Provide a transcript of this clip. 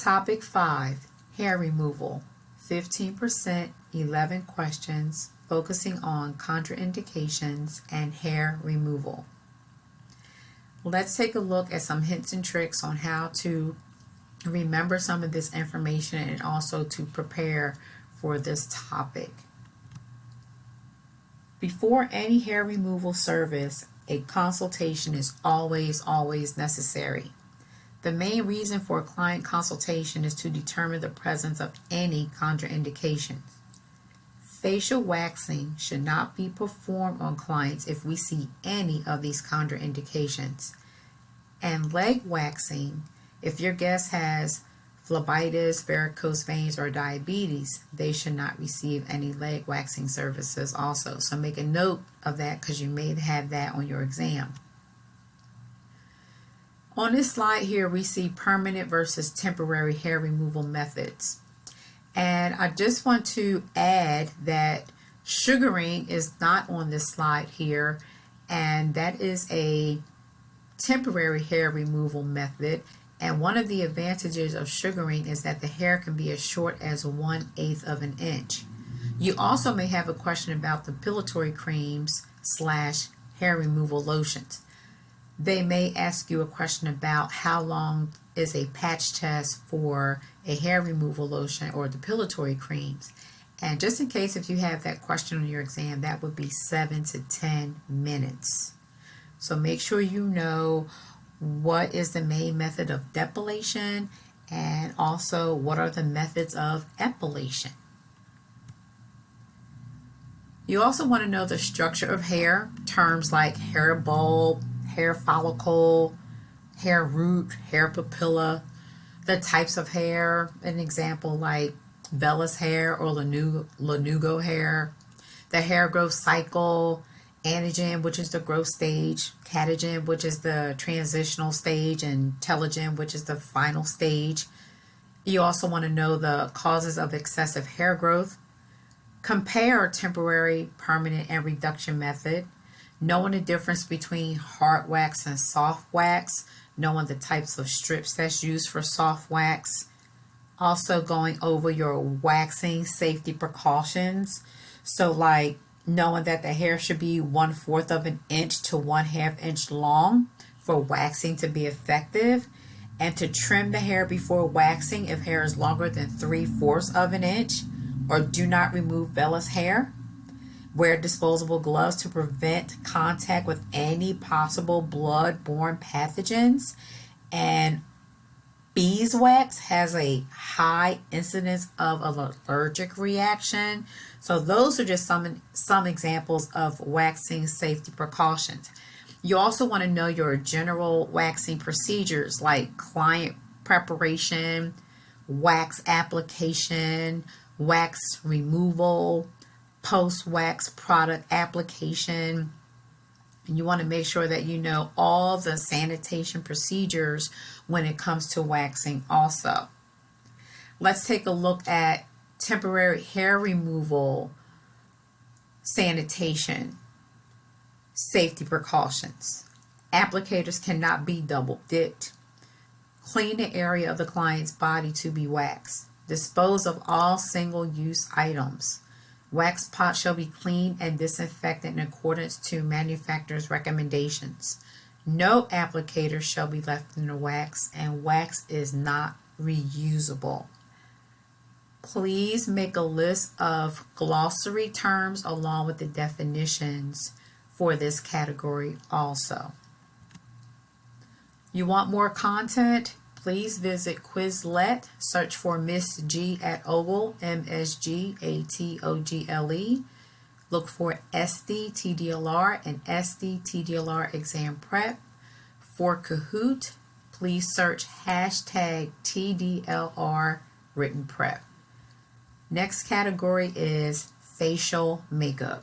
Topic 5, hair removal. 15%, 11 questions, focusing on contraindications and hair removal. Let's take a look at some hints and tricks on how to remember some of this information and also to prepare for this topic. Before any hair removal service, a consultation is always necessary. The main reason for a client consultation is to determine the presence of any contraindications. Facial waxing should not be performed on clients if we see any of these contraindications. And leg waxing, if your guest has phlebitis, varicose veins, or diabetes, they should not receive any leg waxing services also. So make a note of that because you may have that on your exam. On this slide here, we see permanent versus temporary hair removal methods. And I just want to add that sugaring is not on this slide here, and that is a temporary hair removal method. And one of the advantages of sugaring is that the hair can be as short as 1/8 of an inch. You also may have a question about depilatory creams / hair removal lotions. They may ask you a question about how long is a patch test for a hair removal lotion or depilatory creams. And just in case if you have that question on your exam, that would be 7 to 10 minutes. So make sure you know what is the main method of depilation and also what are the methods of epilation. You also want to know the structure of hair, terms like hair bulb, hair follicle, hair root, hair papilla, the types of hair, an example like vellus hair or lanugo hair, the hair growth cycle, anagen, which is the growth stage, catagen, which is the transitional stage, and telogen, which is the final stage. You also want to know the causes of excessive hair growth. Compare temporary, permanent, and reduction method. Knowing the difference between hard wax and soft wax, knowing the types of strips that's used for soft wax, also going over your waxing safety precautions. So like knowing that the hair should be 1/4 of an inch to 1/2 inch long for waxing to be effective, and to trim the hair before waxing if hair is longer than 3/4 of an inch, or do not remove vellus hair. Wear disposable gloves to prevent contact with any possible blood-borne pathogens. And beeswax has a high incidence of an allergic reaction. So those are just some examples of waxing safety precautions. You also want to know your general waxing procedures like client preparation, wax application, wax removal, post-wax product application. And you want to make sure that you know all the sanitation procedures when it comes to waxing also. Let's take a look at temporary hair removal sanitation safety precautions. Applicators cannot be double dipped. Clean the area of the client's body to be waxed. Dispose of all single-use items. Wax pots shall be cleaned and disinfected in accordance to manufacturer's recommendations. No applicator shall be left in the wax, and wax is not reusable. Please make a list of glossary terms along with the definitions for this category also. You want more content? Please visit Quizlet. Search for Miss G at Ogle, MSGATOGLE. Look for Esty TDLR and Esty TDLR Exam Prep. For Kahoot, please search hashtag TDLR Written Prep. Next category is facial makeup.